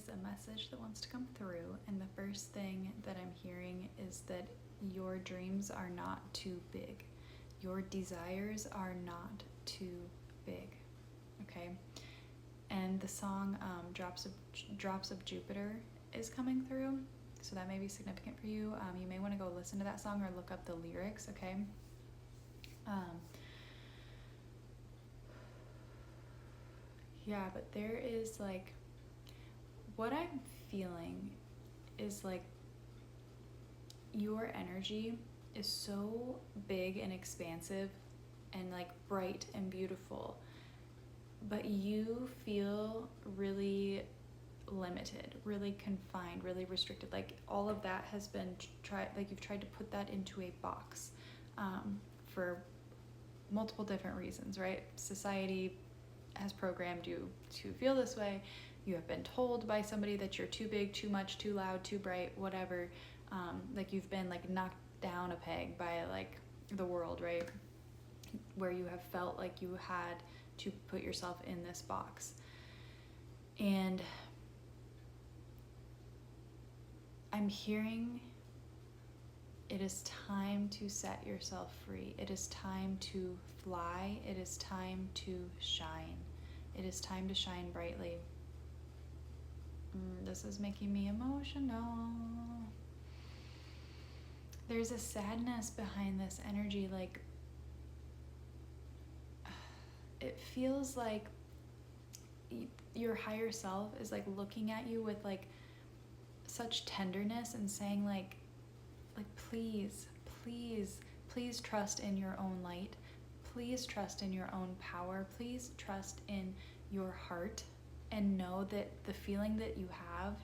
is a message that wants to come through, and the first thing that I'm hearing is that your dreams are not too big. Your desires are not too big, okay? And the song Drops of Jupiter is coming through, so that may be significant for you. You may want to go listen to that song or look up the lyrics, okay? Yeah, but there is like, what I'm feeling is like your energy is so big and expansive and like bright and beautiful, but you feel really limited, really confined, really restricted. Like all of that has been tried, like you've tried to put that into a box for multiple different reasons, right? Society has programmed you to feel this way. You have been told by somebody that you're too big, too much, too loud, too bright, whatever. Like you've been like knocked down a peg by like the world, right? Where you have felt like you had to put yourself in this box. And I'm hearing it is time to set yourself free. It is time to fly. It is time to shine. It is time to shine brightly. This is making me emotional. There's a sadness behind this energy. Like, it feels like your higher self is like looking at you with like such tenderness and saying like please, please, please trust in your own light. Please trust in your own power. Please trust in your heart, and know that the feeling that you have,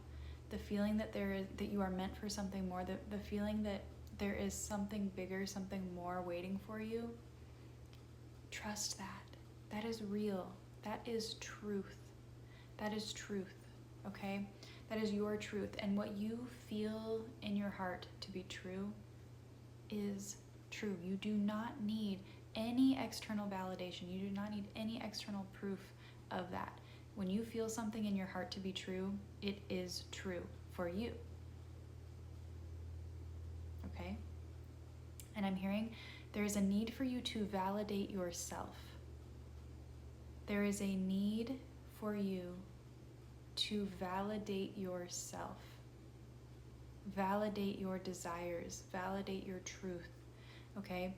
the feeling that that you are meant for something more, the feeling that there is something bigger, something more waiting for you. Trust that. That is real. That is truth. That is truth, okay? That is your truth. And what you feel in your heart to be true is true. You do not need any external validation. You do not need any external proof of that. When you feel something in your heart to be true, it is true for you. Okay? And I'm hearing there is a need for you to validate yourself. There is a need for you to validate yourself. Validate your desires. Validate your truth. Okay?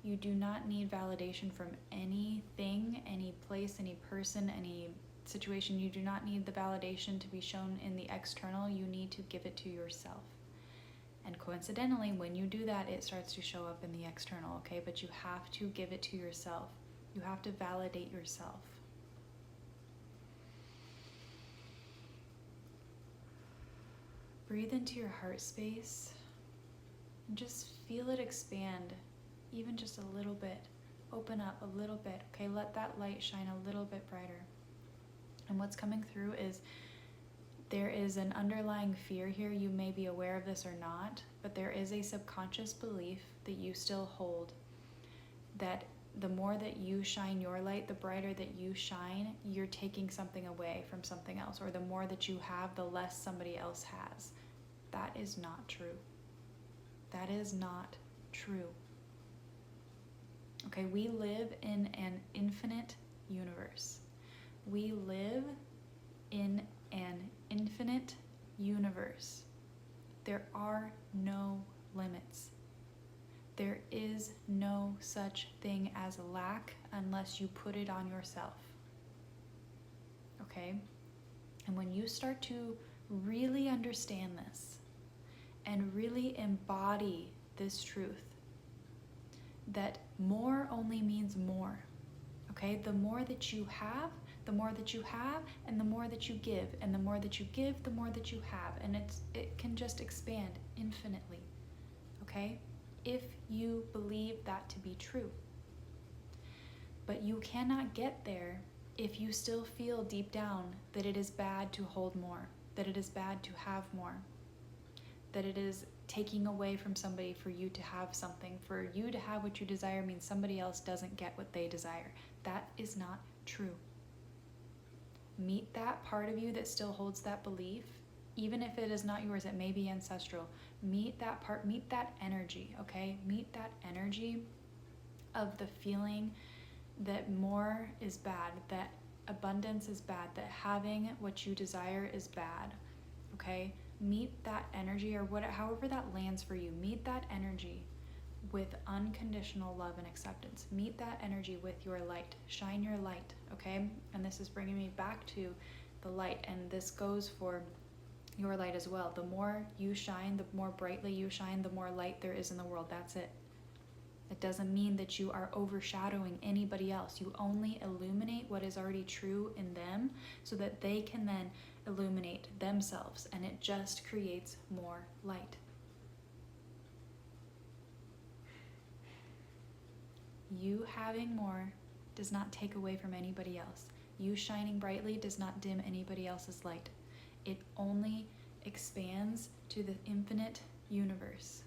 You do not need validation from anything, any place, any person, any situation. You do not need the validation to be shown in the external. You need to give it to yourself. And coincidentally, when you do that, it starts to show up in the external, okay? But you have to give it to yourself. You have to validate yourself. Breathe into your heart space and just feel it expand, even just a little bit. Open up a little bit, okay? Let that light shine a little bit brighter. And what's coming through is there is an underlying fear here. You may be aware of this or not, but there is a subconscious belief that you still hold, that the more that you shine your light, the brighter that you shine, you're taking something away from something else, or the more that you have, the less somebody else has. That is not true. That is not true. Okay, we live in an infinite universe. We live in an infinite universe. There are no limits. There is no such thing as lack unless you put it on yourself. Okay? And when you start to really understand this and really embody this truth, that more only means more. Okay? The more that you have, the more that you have, and the more that you give, and the more that you give, the more that you have, and it can just expand infinitely. Okay? If you believe that to be true. But you cannot get there if you still feel deep down that it is bad to hold more, that it is bad to have more, that it is taking away from somebody for you to have something. For you to have what you desire means somebody else doesn't get what they desire. That is not true. Meet that part of you that still holds that belief, even if it is not yours, it may be ancestral. Meet that part, meet that energy, okay? Meet that energy of the feeling that more is bad, that abundance is bad, that having what you desire is bad, okay? Meet that energy, or however that lands for you. Meet that energy with unconditional love and acceptance. Meet that energy with your light. Shine your light, okay? And this is bringing me back to the light, and this goes for your light as well. The more you shine, the more brightly you shine, the more light there is in the world. That's it. It doesn't mean that you are overshadowing anybody else. You only illuminate what is already true in them so that they can then illuminate themselves, and it just creates more light. You having more does not take away from anybody else. You shining brightly does not dim anybody else's light. It only expands to the infinite universe.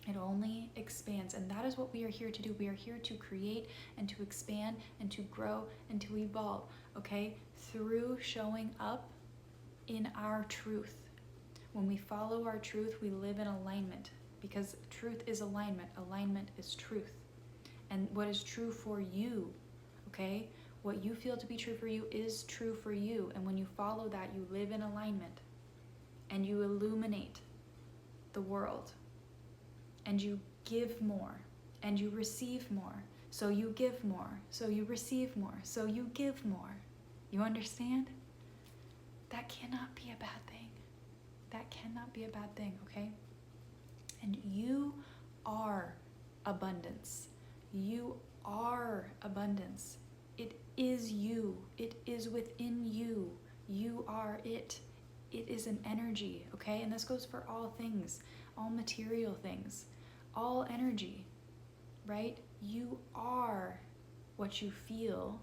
It only expands, and that is what we are here to do. We are here to create and to expand and to grow and to evolve, okay? Through showing up in our truth. When we follow our truth, we live in alignment, because truth is alignment. Alignment is truth. And what is true for you, okay? What you feel to be true for you is true for you. And when you follow that, you live in alignment and you illuminate the world. And you give more, and you receive more. So you give more, so you receive more, so you give more. You understand? That cannot be a bad thing. That cannot be a bad thing, okay? And you are abundance. You are abundance. It is you. It is within you. You are it. It is an energy, okay? And this goes for all things, all material things. All energy, right? You are what you feel,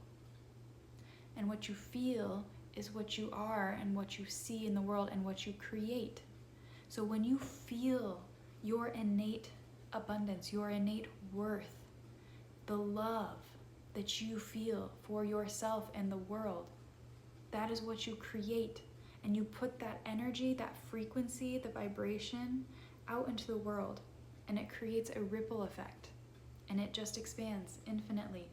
and what you feel is what you are, and what you see in the world, and what you create. So when you feel your innate abundance, your innate worth, the love that you feel for yourself and the world, that is what you create. And you put that energy, that frequency, the vibration out into the world. And it creates a ripple effect, and it just expands infinitely,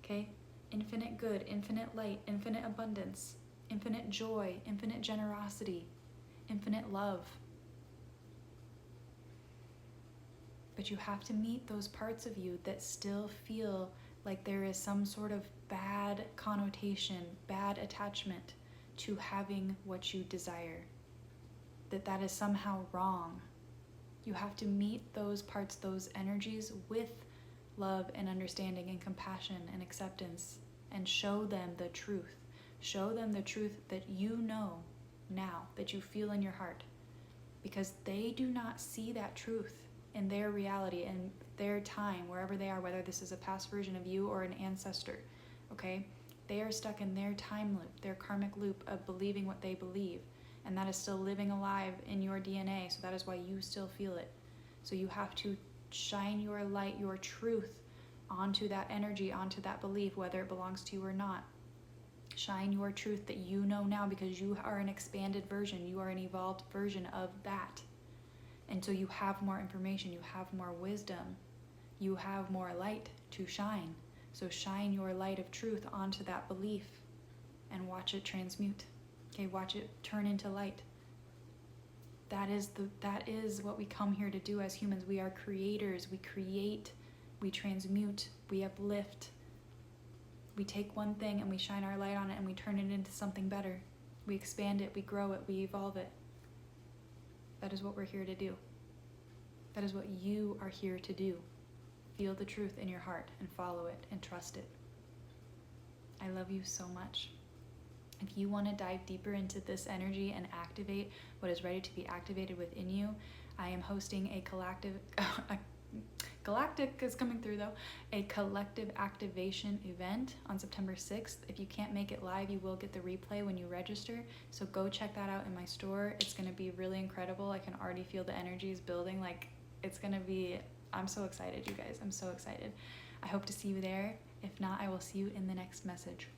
okay? Infinite good, infinite light, infinite abundance, infinite joy, infinite generosity, infinite love. But you have to meet those parts of you that still feel like there is some sort of bad connotation, bad attachment to having what you desire, that is somehow wrong. You have to meet those parts, those energies, with love and understanding and compassion and acceptance, and show them the truth. Show them the truth that you know now, that you feel in your heart, because they do not see that truth in their reality, in their time, wherever they are, whether this is a past version of you or an ancestor, okay? They are stuck in their time loop, their karmic loop of believing what they believe. And that is still living alive in your DNA, so that is why you still feel it. So you have to shine your light, your truth, onto that energy, onto that belief, whether it belongs to you or not. Shine your truth that you know now, because you are an expanded version, you are an evolved version of that. And so you have more information, you have more wisdom, you have more light to shine. So shine your light of truth onto that belief and watch it transmute. Okay, watch it turn into light. That is what we come here to do as humans. We are creators. We create, we transmute, we uplift. We take one thing and we shine our light on it, and we turn it into something better. We expand it, we grow it, we evolve it. That is what we're here to do. That is what you are here to do. Feel the truth in your heart and follow it and trust it. I love you so much. If you want to dive deeper into this energy and activate what is ready to be activated within you, I am hosting a galactic is coming through though, a collective activation event on September 6th. If you can't make it live, you will get the replay when you register. So go check that out in my store. It's going to be really incredible. I can already feel the energies building. Like, it's going to be, I'm so excited, you guys. I'm so excited. I hope to see you there. If not, I will see you in the next message.